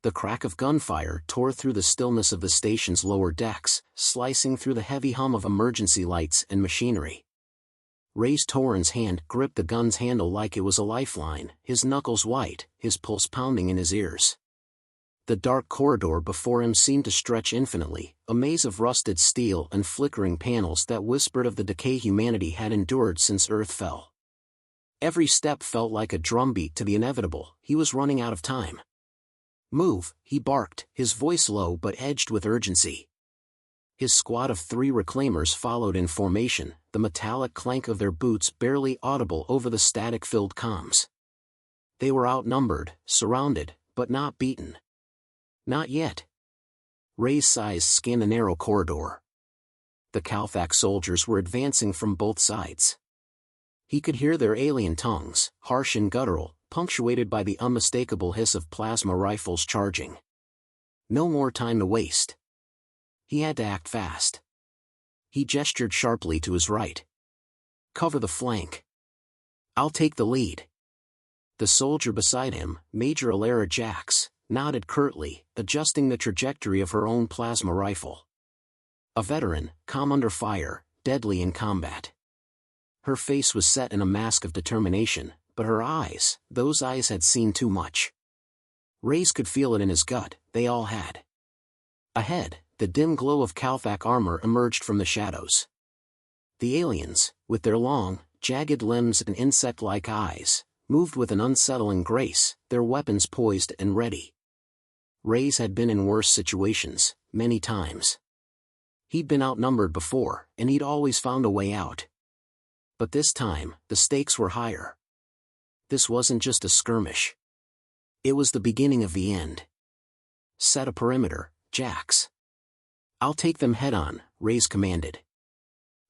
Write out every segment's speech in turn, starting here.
The crack of gunfire tore through the stillness of the station's lower decks, slicing through the heavy hum of emergency lights and machinery. Ray's Torin's hand gripped the gun's handle like it was a lifeline, his knuckles white, his pulse pounding in his ears. The dark corridor before him seemed to stretch infinitely, a maze of rusted steel and flickering panels that whispered of the decay humanity had endured since Earth fell. Every step felt like a drumbeat to the inevitable. He was running out of time. "Move," he barked, his voice low but edged with urgency. His squad of 3 reclaimers followed in formation, the metallic clank of their boots barely audible over the static-filled comms. They were outnumbered, surrounded, but not beaten. Not yet. Ray's eyes scanned the narrow corridor. The Calthac soldiers were advancing from both sides. He could hear their alien tongues, harsh and guttural, punctuated by the unmistakable hiss of plasma rifles charging. No more time to waste. He had to act fast. He gestured sharply to his right. "Cover the flank. I'll take the lead." The soldier beside him, Major Alara Jax, nodded curtly, adjusting the trajectory of her own plasma rifle. A veteran, calm under fire, deadly in combat. Her face was set in a mask of determination, but her eyes, those eyes had seen too much. Ray's could feel it in his gut, they all had. Ahead, the dim glow of Calthac armor emerged from the shadows. The aliens, with their long, jagged limbs and insect-like eyes, moved with an unsettling grace, their weapons poised and ready. Ray's had been in worse situations, many times. He'd been outnumbered before, and he'd always found a way out. But this time, the stakes were higher. This wasn't just a skirmish. It was the beginning of the end. "Set a perimeter, Jax." "I'll take them head-on," Ray's commanded.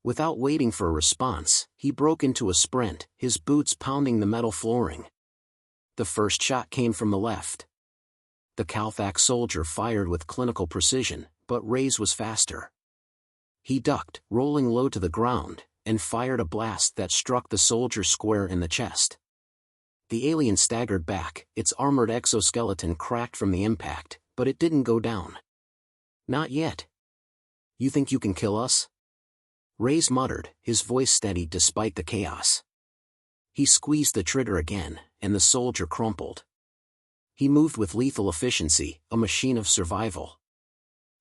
Without waiting for a response, he broke into a sprint, his boots pounding the metal flooring. The first shot came from the left. The Calthac soldier fired with clinical precision, but Ray's was faster. He ducked, rolling low to the ground, and fired a blast that struck the soldier square in the chest. The alien staggered back, its armored exoskeleton cracked from the impact, but it didn't go down. "Not yet. You think you can kill us?" Ray's muttered, his voice steady despite the chaos. He squeezed the trigger again, and the soldier crumpled. He moved with lethal efficiency, a machine of survival.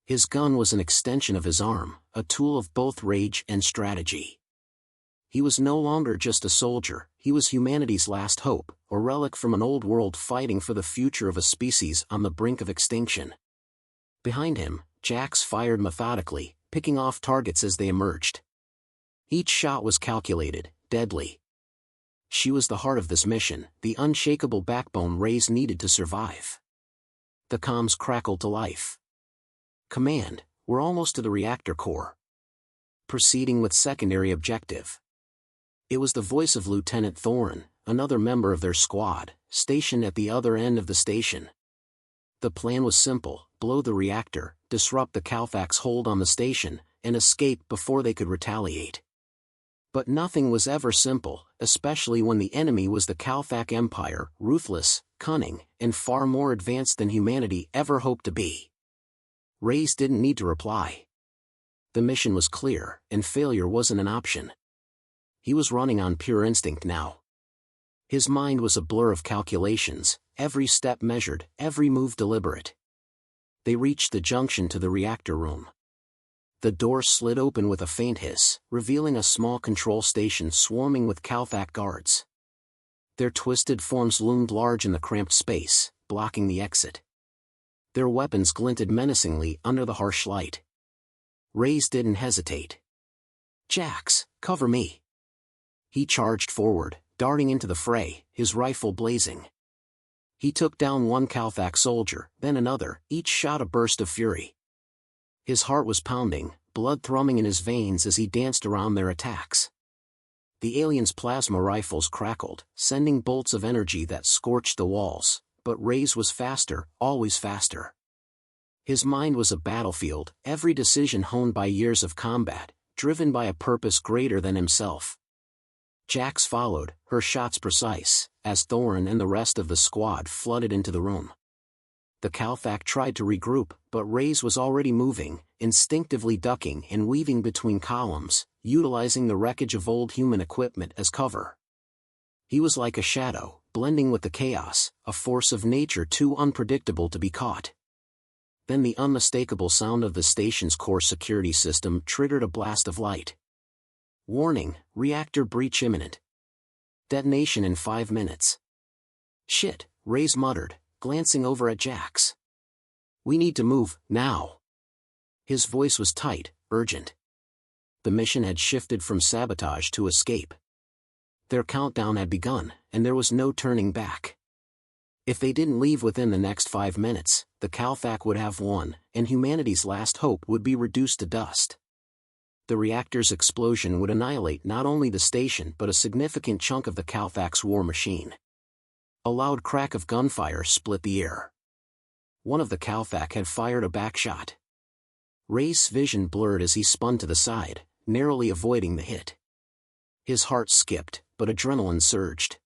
His gun was an extension of his arm, a tool of both rage and strategy. He was no longer just a soldier, he was humanity's last hope, a relic from an old world fighting for the future of a species on the brink of extinction. Behind him, Jax fired methodically, picking off targets as they emerged. Each shot was calculated, deadly. She was the heart of this mission, the unshakable backbone Ray's needed to survive. The comms crackled to life. "Command, we're almost to the reactor core. Proceeding with secondary objective." It was the voice of Lieutenant Thorin, another member of their squad, stationed at the other end of the station. The plan was simple: blow the reactor, disrupt the Calthac's hold on the station, and escape before they could retaliate. But nothing was ever simple, especially when the enemy was the Calthac Empire, ruthless, cunning, and far more advanced than humanity ever hoped to be. Ray's didn't need to reply. The mission was clear, and failure wasn't an option. He was running on pure instinct now. His mind was a blur of calculations, every step measured, every move deliberate. They reached the junction to the reactor room. The door slid open with a faint hiss, revealing a small control station swarming with Calthac guards. Their twisted forms loomed large in the cramped space, blocking the exit. Their weapons glinted menacingly under the harsh light. Ray's didn't hesitate. "Jax, cover me." He charged forward, darting into the fray, his rifle blazing. He took down one Calthac soldier, then another, each shot a burst of fury. His heart was pounding, blood thrumming in his veins as he danced around their attacks. The aliens' plasma rifles crackled, sending bolts of energy that scorched the walls, but Ray's was faster, always faster. His mind was a battlefield, every decision honed by years of combat, driven by a purpose greater than himself. Jax followed, her shots precise, as Thorin and the rest of the squad flooded into the room. The Calfac tried to regroup, but Reyes was already moving, instinctively ducking and weaving between columns, utilizing the wreckage of old human equipment as cover. He was like a shadow, blending with the chaos, a force of nature too unpredictable to be caught. Then the unmistakable sound of the station's core security system triggered a blast of light. Warning, reactor breach imminent. Detonation in 5 minutes. Shit, Reyes muttered, glancing over at Jax. We need to move, now. His voice was tight, urgent. The mission had shifted from sabotage to escape. Their countdown had begun, and there was no turning back. If they didn't leave within the next 5 minutes, the Calfac would have won, and humanity's last hope would be reduced to dust. The reactor's explosion would annihilate not only the station but a significant chunk of the Calfac's war machine. A loud crack of gunfire split the air. One of the Calfac had fired a backshot. Reyes' vision blurred as he spun to the side, narrowly avoiding the hit. His heart skipped, but adrenaline surged.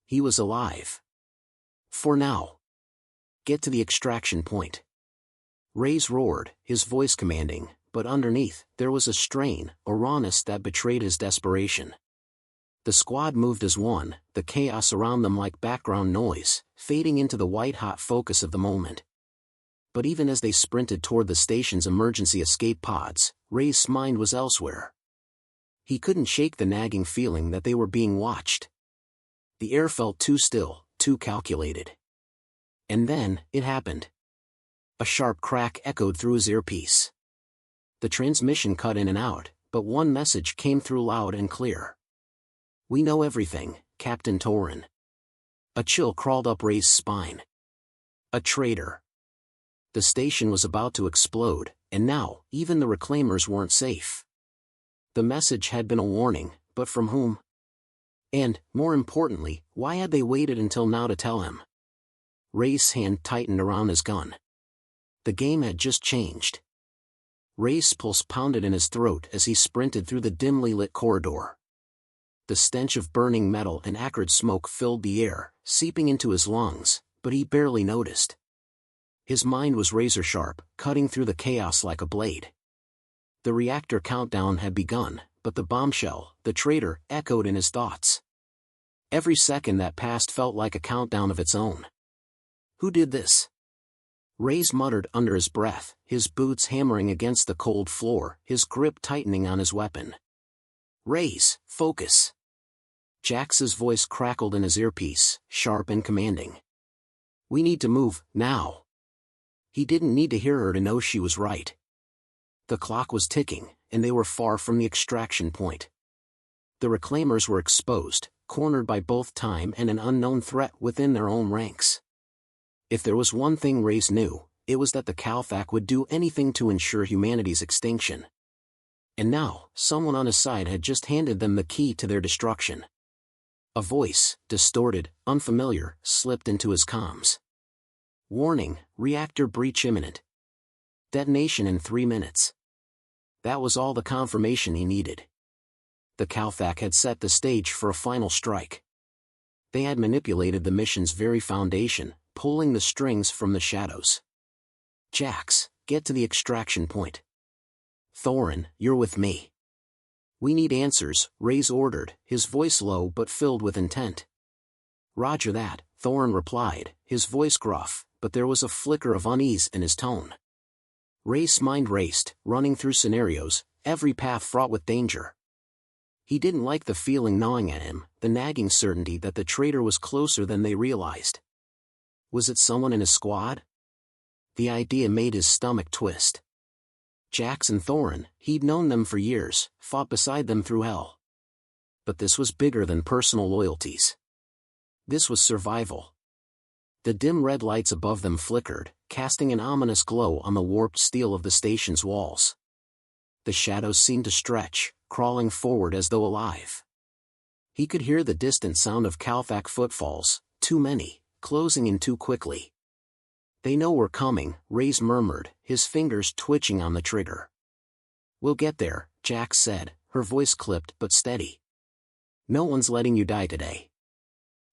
He was alive. For now. Get to the extraction point. Reyes roared, his voice commanding, but underneath, there was a strain, a rawness that betrayed his desperation. The squad moved as one, the chaos around them like background noise, fading into the white-hot focus of the moment. But even as they sprinted toward the station's emergency escape pods, Reyes' mind was elsewhere. He couldn't shake the nagging feeling that they were being watched. The air felt too still, too calculated. And then, it happened. A sharp crack echoed through his earpiece. The transmission cut in and out, but one message came through loud and clear. We know everything, Captain Torin. A chill crawled up Reyes' spine. A traitor. The station was about to explode, and now, even the reclaimers weren't safe. The message had been a warning, but from whom? And, more importantly, why had they waited until now to tell him? Reyes' hand tightened around his gun. The game had just changed. Reyes' pulse pounded in his throat as he sprinted through the dimly lit corridor. The stench of burning metal and acrid smoke filled the air, seeping into his lungs, but he barely noticed. His mind was razor-sharp, cutting through the chaos like a blade. The reactor countdown had begun, but the bombshell, the traitor, echoed in his thoughts. Every second that passed felt like a countdown of its own. Who did this? Reyes muttered under his breath, his boots hammering against the cold floor, his grip tightening on his weapon. Reyes, focus. Jax's voice crackled in his earpiece, sharp and commanding. We need to move, now. He didn't need to hear her to know she was right. The clock was ticking, and they were far from the extraction point. The reclaimers were exposed, cornered by both time and an unknown threat within their own ranks. If there was one thing Reyes knew, it was that the Calfac would do anything to ensure humanity's extinction. And now, someone on his side had just handed them the key to their destruction. A voice, distorted, unfamiliar, slipped into his comms. Warning, reactor breach imminent. Detonation in 3 minutes. That was all the confirmation he needed. The Calfac had set the stage for a final strike. They had manipulated the mission's very foundation, pulling the strings from the shadows. Jax, get to the extraction point. Thorin, you're with me. We need answers, Reyes ordered, his voice low but filled with intent. Roger that, Thorin replied, his voice gruff, but there was a flicker of unease in his tone. Reyes' mind raced, running through scenarios, every path fraught with danger. He didn't like the feeling gnawing at him, the nagging certainty that the traitor was closer than they realized. Was it someone in his squad? The idea made his stomach twist. Jax and Thorin, he'd known them for years, fought beside them through hell. But this was bigger than personal loyalties. This was survival. The dim red lights above them flickered, casting an ominous glow on the warped steel of the station's walls. The shadows seemed to stretch, crawling forward as though alive. He could hear the distant sound of Calfac footfalls, too many, closing in too quickly. They know we're coming, Reyes murmured, his fingers twitching on the trigger. We'll get there, Jax said, her voice clipped but steady. No one's letting you die today.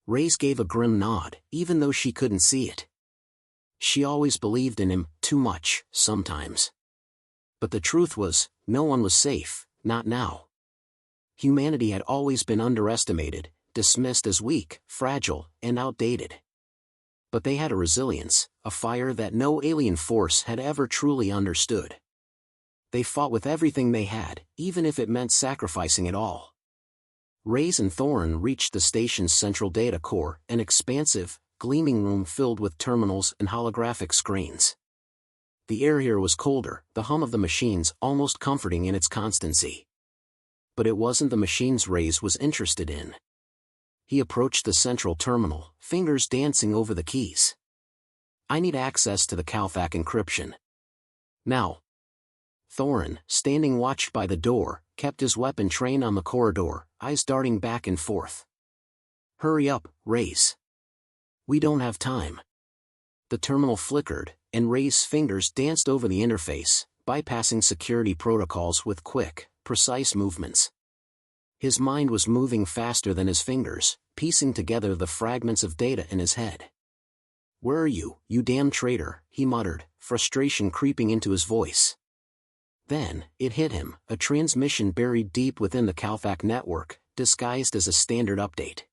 Reyes gave a grim nod, even though she couldn't see it. She always believed in him, too much, sometimes. But the truth was, no one was safe, not now. Humanity had always been underestimated, dismissed as weak, fragile, and outdated. But they had a resilience, a fire that no alien force had ever truly understood. They fought with everything they had, even if it meant sacrificing it all. Reyes and Thorin reached the station's central data core, an expansive, gleaming room filled with terminals and holographic screens. The air here was colder, the hum of the machines almost comforting in its constancy. But it wasn't the machines Reyes was interested in. He approached the central terminal, fingers dancing over the keys. "I need access to the Calthac encryption. Now." Thorin, standing watched by the door, kept his weapon trained on the corridor, eyes darting back and forth. "Hurry up, Reyes. We don't have time." The terminal flickered, and Reyes' fingers danced over the interface, bypassing security protocols with quick, precise movements. His mind was moving faster than his fingers, piecing together the fragments of data in his head. "Where are you, you damn traitor?" he muttered, frustration creeping into his voice. Then, it hit him, a transmission buried deep within the Calthac network, disguised as a standard update.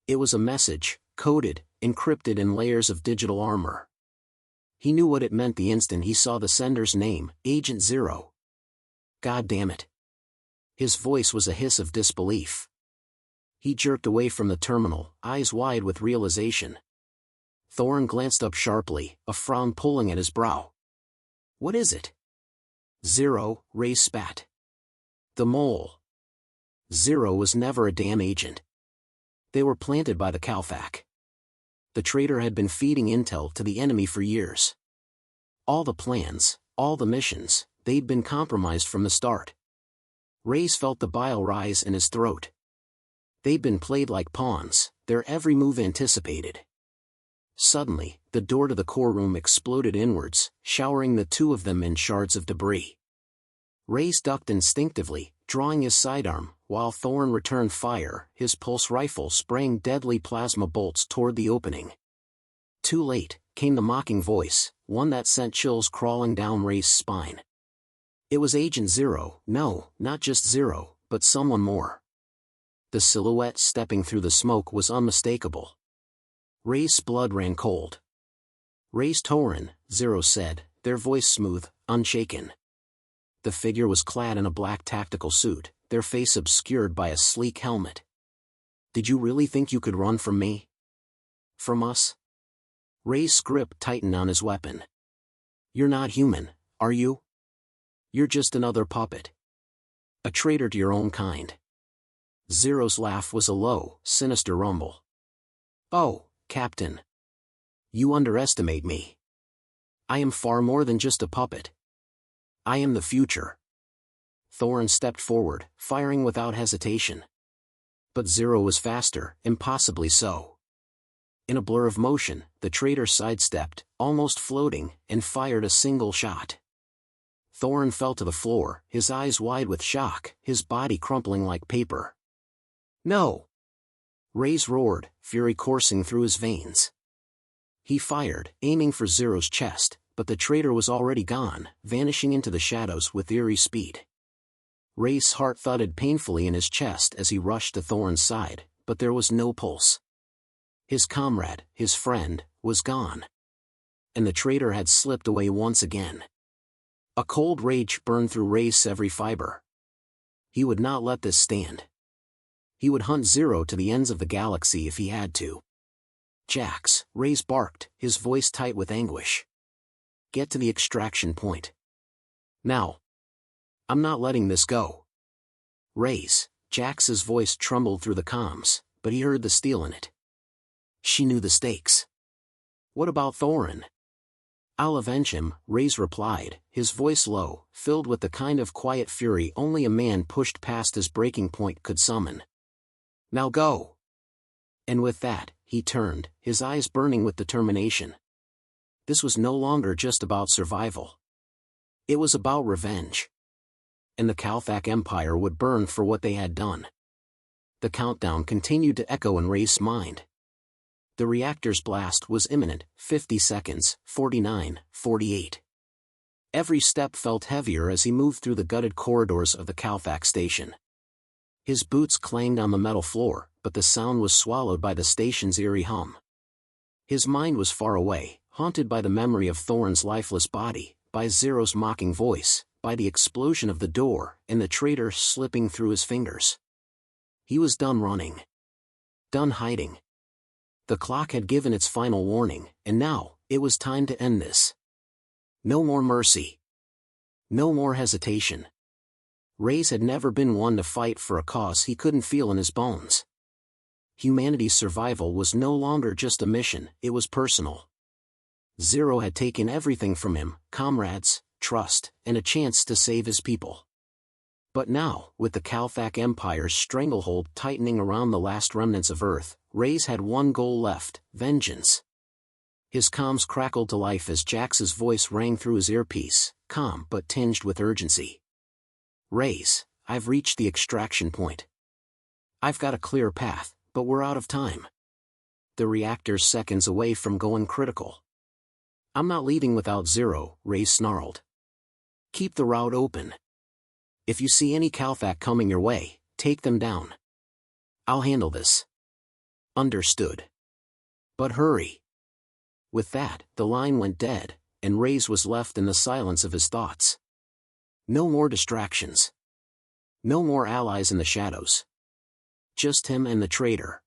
It was a message, coded, encrypted in layers of digital armor. He knew what it meant the instant he saw the sender's name, Agent Zero. God damn it. His voice was a hiss of disbelief. He jerked away from the terminal, eyes wide with realization. Thorin glanced up sharply, a frown pulling at his brow. "What is it?" "Zero," Reyes spat. "The mole." Zero was never a damn agent. They were planted by the Calthac. The traitor had been feeding intel to the enemy for years. All the plans, all the missions, they'd been compromised from the start. Reyes felt the bile rise in his throat. They'd been played like pawns, their every move anticipated. Suddenly, the door to the core room exploded inwards, showering the two of them in shards of debris. Reyes ducked instinctively, drawing his sidearm, while Thorin returned fire, his pulse rifle spraying deadly plasma bolts toward the opening. Too late, came the mocking voice, one that sent chills crawling down Reyes' spine. It was Agent Zero, no, not just Zero, but someone more. The silhouette stepping through the smoke was unmistakable. Reyes' blood ran cold. "Reyes Thorin," Zero said, their voice smooth, unshaken. The figure was clad in a black tactical suit, their face obscured by a sleek helmet. "Did you really think you could run from me? From us?" Reyes' grip tightened on his weapon. "You're not human, are you? You're just another puppet. A traitor to your own kind." Zero's laugh was a low, sinister rumble. "Oh, Captain. You underestimate me. I am far more than just a puppet. I am the future." Thorin stepped forward, firing without hesitation. But Zero was faster, impossibly so. In a blur of motion, the traitor sidestepped, almost floating, and fired a single shot. Thorin fell to the floor, his eyes wide with shock, his body crumpling like paper. "No!" Reyes roared, fury coursing through his veins. He fired, aiming for Zero's chest, but the traitor was already gone, vanishing into the shadows with eerie speed. Reyes' heart thudded painfully in his chest as he rushed to Thorin's side, but there was no pulse. His comrade, his friend, was gone. And the traitor had slipped away once again. A cold rage burned through Reyes' every fiber. He would not let this stand. He would hunt Zero to the ends of the galaxy if he had to. "Jax," Reyes barked, his voice tight with anguish. "Get to the extraction point. Now. I'm not letting this go." "Reyes," Jax's voice trembled through the comms, but he heard the steel in it. She knew the stakes. "What about Thorin?" "I'll avenge him," Reyes replied, his voice low, filled with the kind of quiet fury only a man pushed past his breaking point could summon. "Now go." And with that, he turned, his eyes burning with determination. This was no longer just about survival. It was about revenge. And the Calthac Empire would burn for what they had done. The countdown continued to echo in Reyes' mind. The reactor's blast was imminent, 50 seconds, 49, 48. Every step felt heavier as he moved through the gutted corridors of the Calfax station. His boots clanged on the metal floor, but the sound was swallowed by the station's eerie hum. His mind was far away, haunted by the memory of Thorin's lifeless body, by Zero's mocking voice, by the explosion of the door, and the traitor slipping through his fingers. He was done running. Done hiding. The clock had given its final warning, and now, it was time to end this. No more mercy. No more hesitation. Reyes had never been one to fight for a cause he couldn't feel in his bones. Humanity's survival was no longer just a mission, it was personal. Zero had taken everything from him, comrades, trust, and a chance to save his people. But now, with the Calfax Empire's stranglehold tightening around the last remnants of Earth, Reyes had one goal left: vengeance. His comms crackled to life as Jax's voice rang through his earpiece, calm but tinged with urgency. Reyes, I've reached the extraction point. I've got a clear path, but we're out of time. The reactor's seconds away from going critical. I'm not leaving without Zero, Reyes snarled. Keep the route open. If you see any Calfax coming your way, take them down. I'll handle this. Understood. But hurry. With that, the line went dead, and Reyes was left in the silence of his thoughts. No more distractions. No more allies in the shadows. Just him and the traitor.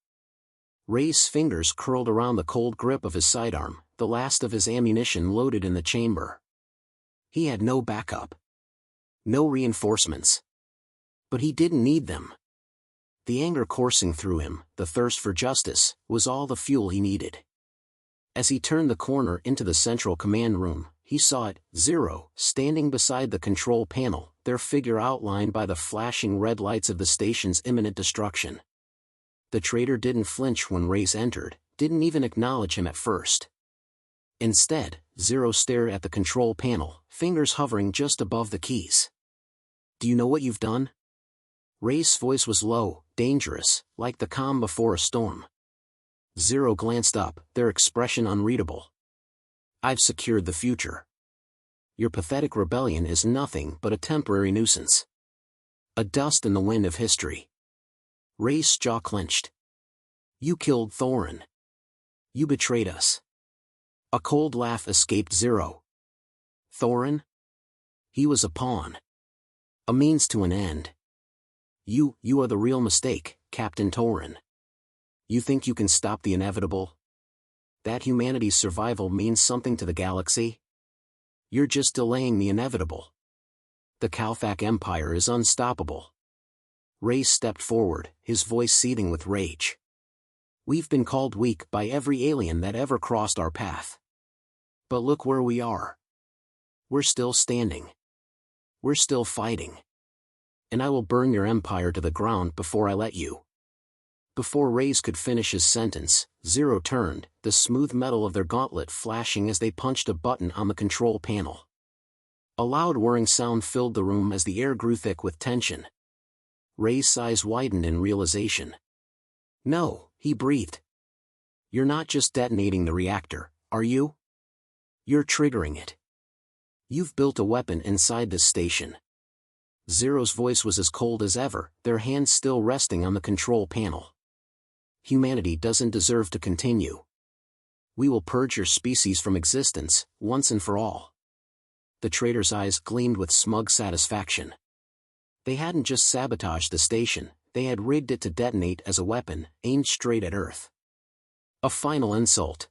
Reyes' fingers curled around the cold grip of his sidearm, the last of his ammunition loaded in the chamber. He had no backup. No reinforcements. But he didn't need them. The anger coursing through him, the thirst for justice, was all the fuel he needed. As he turned the corner into the central command room, he saw it, Zero, standing beside the control panel, their figure outlined by the flashing red lights of the station's imminent destruction. The traitor didn't flinch when Reyes entered, didn't even acknowledge him at first. Instead, Zero stared at the control panel, fingers hovering just above the keys. Do you know what you've done? Reyes' voice was low, dangerous, like the calm before a storm. Zero glanced up, their expression unreadable. I've secured the future. Your pathetic rebellion is nothing but a temporary nuisance. A dust in the wind of history. Reyes' jaw clenched. You killed Thorin. You betrayed us. A cold laugh escaped Zero. Thorin? He was a pawn. A means to an end. You are the real mistake, Captain Thorin. You think you can stop the inevitable? That humanity's survival means something to the galaxy? You're just delaying the inevitable. The Calfax Empire is unstoppable. Reyes stepped forward, his voice seething with rage. We've been called weak by every alien that ever crossed our path. But look where we are. We're still standing. We're still fighting. And I will burn your empire to the ground before I let you. Before Reyes could finish his sentence, Zero turned, the smooth metal of their gauntlet flashing as they punched a button on the control panel. A loud whirring sound filled the room as the air grew thick with tension. Reyes' eyes widened in realization. No, he breathed. You're not just detonating the reactor, are you? You're triggering it. You've built a weapon inside this station. Zero's voice was as cold as ever, their hands still resting on the control panel. Humanity doesn't deserve to continue. We will purge your species from existence, once and for all. The traitor's eyes gleamed with smug satisfaction. They hadn't just sabotaged the station, they had rigged it to detonate as a weapon, aimed straight at Earth. A final insult.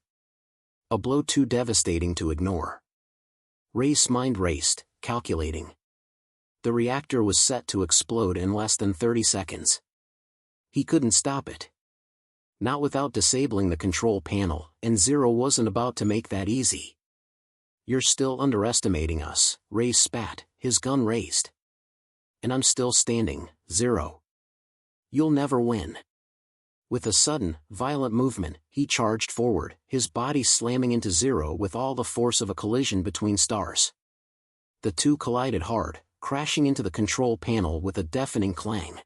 A blow too devastating to ignore. Reyes' mind raced, calculating. The reactor was set to explode in less than 30 seconds. He couldn't stop it. Not without disabling the control panel, and Zero wasn't about to make that easy. You're still underestimating us, Reyes spat, his gun raised. And I'm still standing, Zero. You'll never win. With a sudden, violent movement, he charged forward, his body slamming into Zero with all the force of a collision between stars. The two collided hard, crashing into the control panel with a deafening clang.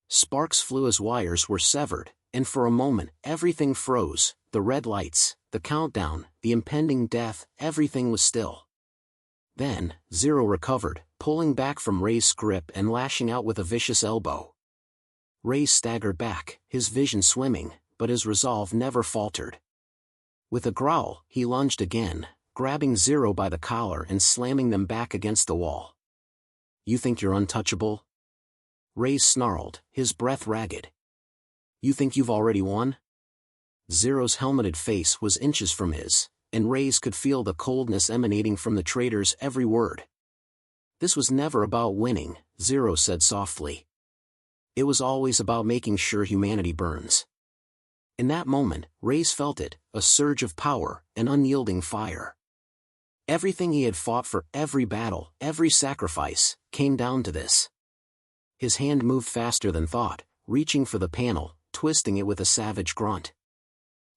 Sparks flew as wires were severed, And for a moment, everything froze, the red lights, the countdown, the impending death, everything was still. Then, Zero recovered, pulling back from Ray's grip and lashing out with a vicious elbow. Ray staggered back, his vision swimming, but his resolve never faltered. With a growl, he lunged again, grabbing Zero by the collar and slamming them back against the wall. "You think you're untouchable?" Ray snarled, his breath ragged. "You think you've already won?" Zero's helmeted face was inches from his, and Ray's could feel the coldness emanating from the traitor's every word. "This was never about winning," Zero said softly. "It was always about making sure humanity burns." In that moment, Ray's felt it, a surge of power, an unyielding fire. Everything he had fought for, every battle, every sacrifice, came down to this. His hand moved faster than thought, reaching for the panel, twisting it with a savage grunt.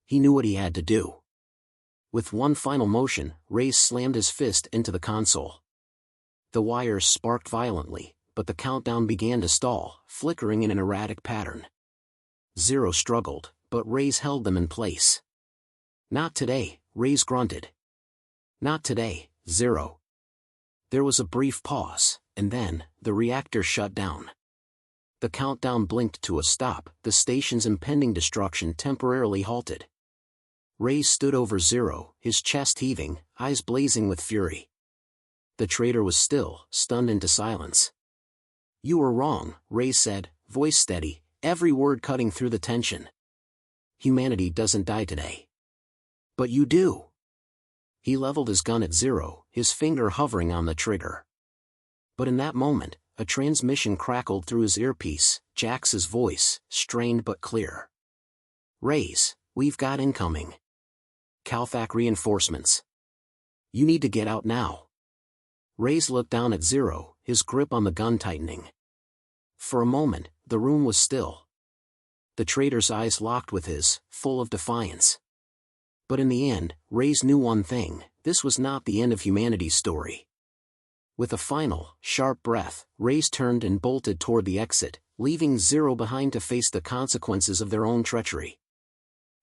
He knew what he had to do. With one final motion, Ray slammed his fist into the console. The wires sparked violently, but the countdown began to stall, flickering in an erratic pattern. Zero struggled, but Ray's held them in place. "Not today," Ray's grunted. "Not today, Zero." There was a brief pause, and then, the reactor shut down. The countdown blinked to a stop, the station's impending destruction temporarily halted. Ray stood over Zero, his chest heaving, eyes blazing with fury. The traitor was still, stunned into silence. "You were wrong," Ray said, voice steady, every word cutting through the tension. "Humanity doesn't die today. But you do." He leveled his gun at Zero, his finger hovering on the trigger. But in that moment, a transmission crackled through his earpiece, Jax's voice, strained but clear. "Rays, we've got incoming. Calthac reinforcements. You need to get out now." Rays looked down at Zero, his grip on the gun tightening. For a moment, the room was still. The traitor's eyes locked with his, full of defiance. But in the end, Rays knew one thing: this was not the end of humanity's story. With a final, sharp breath, Rays turned and bolted toward the exit, leaving Zero behind to face the consequences of their own treachery.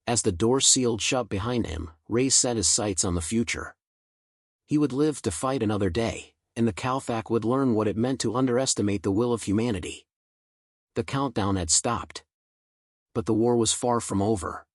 As the door sealed shut behind him, Rays set his sights on the future. He would live to fight another day, and the Calthac would learn what it meant to underestimate the will of humanity. The countdown had stopped. But the war was far from over.